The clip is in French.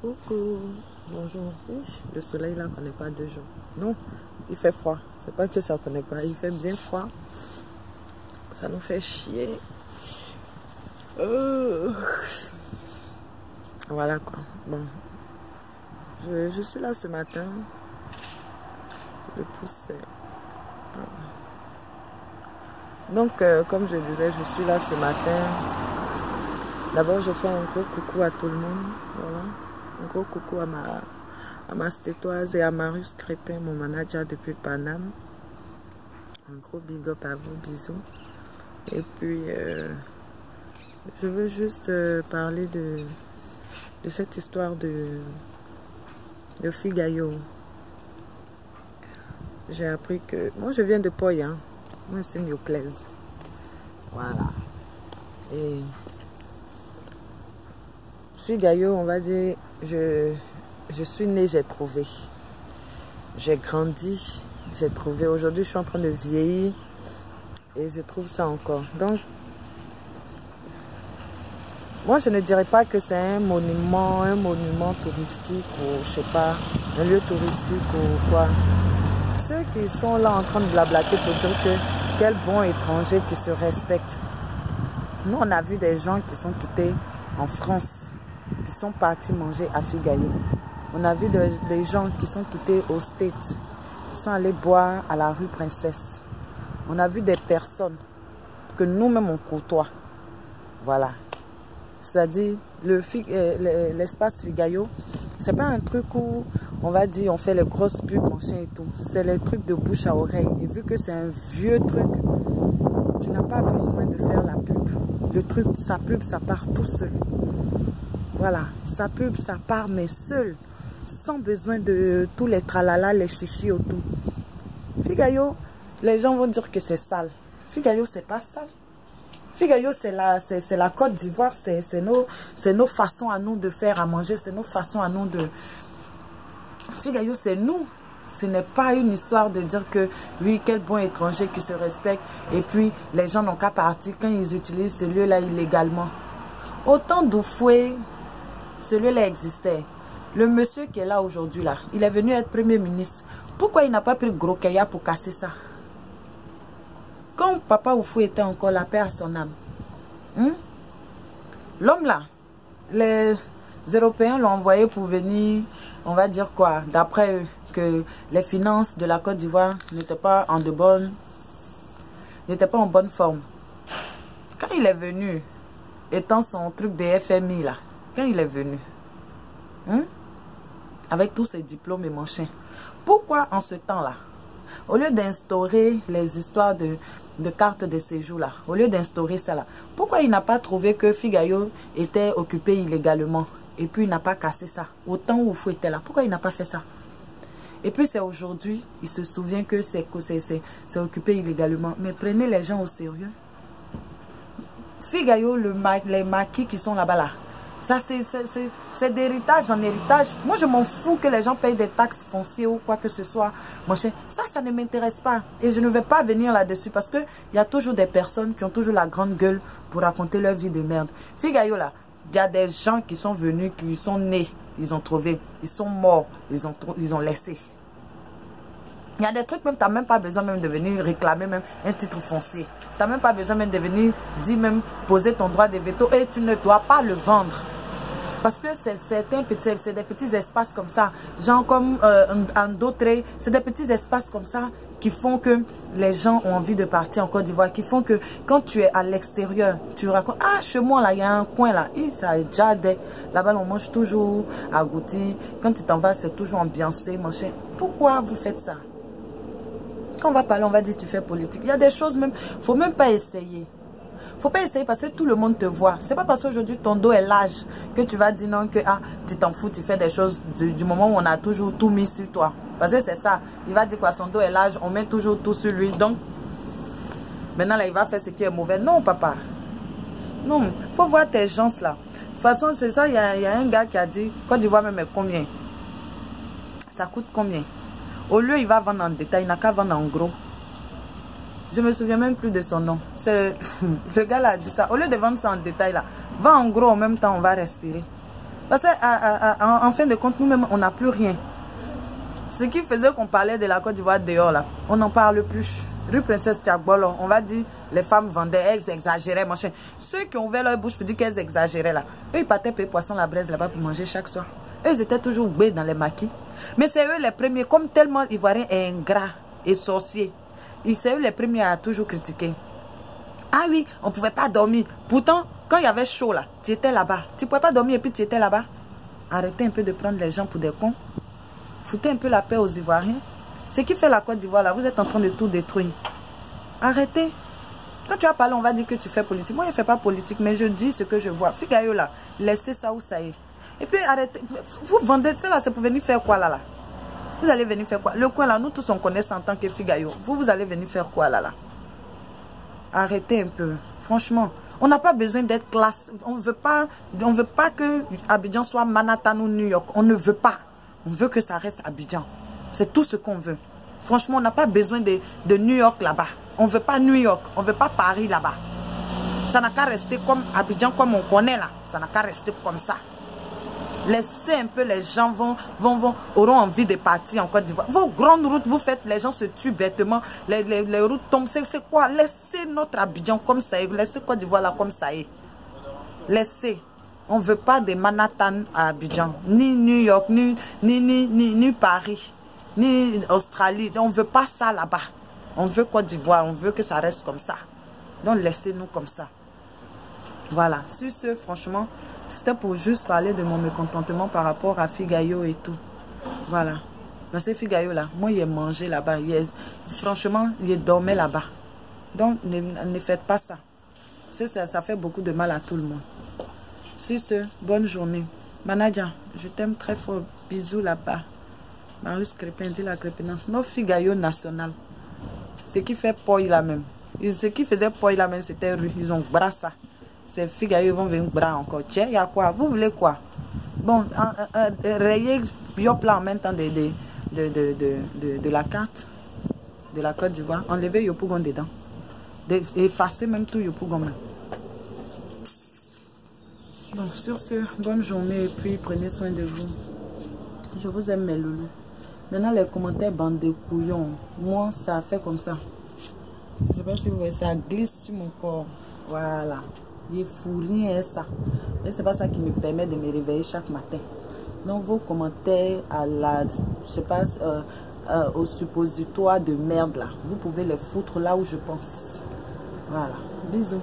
Coucou, bonjour. Le soleil là, connaît pas 2 jours. Non, il fait froid. C'est pas que ça connaît pas, il fait bien froid. Ça nous fait chier. Voilà quoi. Bon, je suis là ce matin. Le pouce. Donc, comme je disais, je suis là ce matin. D'abord, je fais un gros coucou à tout le monde. Voilà. Un gros coucou à ma stétoise et à Marius Crépin, mon manager depuis Paname. Un gros big up à vous, bisous. Et puis, je veux juste parler de cette histoire de Figayo. J'ai appris que... Moi, je viens de Poy, hein. Moi, c'est mieux plaise. Voilà. Et... Figayo, on va dire, je suis née, j'ai trouvé. J'ai grandi, j'ai trouvé. Aujourd'hui, je suis en train de vieillir et je trouve ça encore. Donc, moi, je ne dirais pas que c'est un monument touristique ou, je sais pas, un lieu touristique ou quoi. Ceux qui sont là en train de blablater pour dire que quel bon étranger qui se respecte. Nous, on a vu des gens qui sont quittés en France, qui sont partis manger à Figayo. On a vu des gens qui sont quittés aux States, qui sont allés boire à la rue Princesse. On a vu des personnes que nous-mêmes on côtoie. Voilà. C'est-à-dire, l'espace Figayo, c'est pas un truc où on va dire on fait les grosses pubs, machin et tout. C'est les trucs de bouche à oreille. Et vu que c'est un vieux truc, tu n'as pas besoin de faire la pub. Le truc, sa pub, ça part tout seul. Voilà, sa pub, ça part, mais seul, sans besoin de tous les tralala, les chichis autour. Figayo, les gens vont dire que c'est sale. Figayo, c'est pas sale. Figayo, c'est la Côte d'Ivoire, c'est nos façons à nous de faire à manger, c'est nos façons à nous de... Figayo, c'est nous. Ce n'est pas une histoire de dire que, oui, quel bon étranger qui se respecte, et puis les gens n'ont qu'à partir quand ils utilisent ce lieu-là illégalement. Autant d'Oufoué, ce lieu-là existait. Le monsieur qui est là aujourd'hui, là, il est venu être Premier ministre. Pourquoi il n'a pas pris Gros Kaya pour casser ça? Quand Papa Oufoué était encore la paix à son âme, l'homme là, les Européens l'ont envoyé pour venir, on va dire quoi, d'après eux, que les finances de la Côte d'Ivoire n'étaient pas en bonne forme. Quand il est venu, étant son truc de FMI là, quand il est venu, avec tous ses diplômes et machin, pourquoi en ce temps-là, au lieu d'instaurer les histoires de cartes de séjour là, au lieu d'instaurer ça là, pourquoi il n'a pas trouvé que Figayo était occupé illégalement et puis il n'a pas cassé ça? Autant où Oufoué était là, pourquoi il n'a pas fait ça? Et puis c'est aujourd'hui, il se souvient que c'est occupé illégalement. Mais prenez les gens au sérieux. Figayo, les maquis qui sont là-bas là, ça c'est d'héritage en héritage. Moi je m'en fous que les gens payent des taxes foncières ou quoi que ce soit. Ça ne m'intéresse pas. Et je ne vais pas venir là-dessus parce qu'il y a toujours des personnes qui ont toujours la grande gueule pour raconter leur vie de merde. Figayo là, il y a des gens qui sont venus, qui sont nés, ils ont trouvé, ils sont morts, ils ont laissé. Il y a des trucs même, tu n'as même pas besoin même de venir réclamer même un titre foncier. Tu n'as même pas besoin même de venir dire même poser ton droit de veto et tu ne dois pas le vendre. Parce que c'est des petits espaces comme ça, genre comme en d'autres, c'est des petits espaces comme ça qui font que les gens ont envie de partir en Côte d'Ivoire, qui font que quand tu es à l'extérieur, tu racontes, ah chez moi là, il y a un coin là, et ça est déjà là-bas on mange toujours à Gouti, quand tu t'en vas c'est toujours ambiancé, machin. Pourquoi vous faites ça? Quand on va parler, on va dire tu fais politique. Il y a des choses même, faut même pas essayer. Faut pas essayer parce que tout le monde te voit. C'est pas parce qu'aujourd'hui ton dos est large que tu vas dire non que ah, tu t'en fous, tu fais des choses du moment où on a toujours tout mis sur toi. Parce que c'est ça. Il va dire quoi, son dos est large, on met toujours tout sur lui. Donc, maintenant là, il va faire ce qui est mauvais. Non, papa. Non, faut voir tes gens là. De toute façon, c'est ça, il y a un gars qui a dit, Côte d'Ivoire même combien? Ça coûte combien? Au lieu, il va vendre en détail, il n'a qu'à vendre en gros. Je me souviens même plus de son nom. Le gars là a dit ça. Au lieu de vendre ça en détail là, va en gros en même temps, on va respirer. Parce qu'en fin de compte, nous-mêmes, on n'a plus rien. Ce qui faisait qu'on parlait de la Côte d'Ivoire dehors, là, on n'en parle plus. Rue Princesse Tiagbolo, on va dire, les femmes vendaient, elles exagéraient, machin. Ceux qui ont ouvert leur bouche pour dire qu'elles exagéraient là, eux, ils partaient payer poisson la braise là-bas pour manger chaque soir. Eux, ils étaient toujours oubliés dans les maquis. Mais c'est eux les premiers, comme tellement Ivoirien est ingrat et sorcier. C'est eux les premiers à toujours critiquer. Ah oui, on ne pouvait pas dormir. Pourtant, quand il y avait chaud là, tu étais là-bas. Tu ne pouvais pas dormir et puis tu étais là-bas. Arrêtez un peu de prendre les gens pour des cons. Foutez un peu la paix aux Ivoiriens. Ce qui fait la Côte d'Ivoire là, vous êtes en train de tout détruire. Arrêtez. Quand tu as parlé, on va dire que tu fais politique. Moi, je ne fais pas politique, mais je dis ce que je vois. Figayo là, laissez ça où ça est. Et puis arrêtez. Vous vendez ça là, c'est pour venir faire quoi là? Vous allez venir faire quoi? Le coin là, nous tous on connaît ça en tant que Figayo. Vous allez venir faire quoi là? Arrêtez un peu. Franchement, on n'a pas besoin d'être classe. On ne veut pas que Abidjan soit Manhattan ou New York. On ne veut pas. On veut que ça reste Abidjan. C'est tout ce qu'on veut. Franchement, on n'a pas besoin de New York là-bas. On ne veut pas New York. On ne veut pas Paris là-bas. Ça n'a qu'à rester comme Abidjan, comme on connaît là. Ça n'a qu'à rester comme ça. Laissez un peu, les gens auront envie de partir en Côte d'Ivoire. Vos grandes routes, vous faites, les gens se tuent bêtement. Les routes tombent. C'est quoi? Laissez notre Abidjan comme ça est. Laissez Côte d'Ivoire là comme ça est. Laissez. On ne veut pas de Manhattan à Abidjan. Ni New York, ni Paris, ni Australie. On ne veut pas ça là-bas. On veut Côte d'Ivoire. On veut que ça reste comme ça. Donc laissez-nous comme ça. Voilà. Sur ce, franchement, c'était pour juste parler de mon mécontentement par rapport à Figayo et tout. Voilà. Dans ces Figayo là, moi, il est mangé là-bas. Franchement, il dormait là-bas. Donc, ne faites pas ça. Ça fait beaucoup de mal à tout le monde. Sur ce, bonne journée. Manager, je t'aime très fort. Bisous là-bas. Marius Crépin, dit la crépinance. Nos Figayo national. Ce qui fait poi là même. Ce qui faisait poi là même, c'était rue. Ils ont bras ça. Ces Figayo vont venir bras encore. Tiens, il y a quoi? Vous voulez quoi? Bon, rayez Yopla en même temps de la carte de la Côte d'Ivoire. Enlevez Yopougon dedans. Effacez même tout Yopougon même. Bon, sur ce, bonne journée et puis prenez soin de vous. Je vous aime mes loulous. Maintenant les commentaires bande de couillons. Moi ça fait comme ça. Je sais pas si vous voyez, ça glisse sur mon corps. Voilà. J'ai fourni et ça. Et c'est pas ça qui me permet de me réveiller chaque matin. Donc vos commentaires à la, je sais pas, au suppositoire de merde là. Vous pouvez les foutre là où je pense. Voilà. Bisous.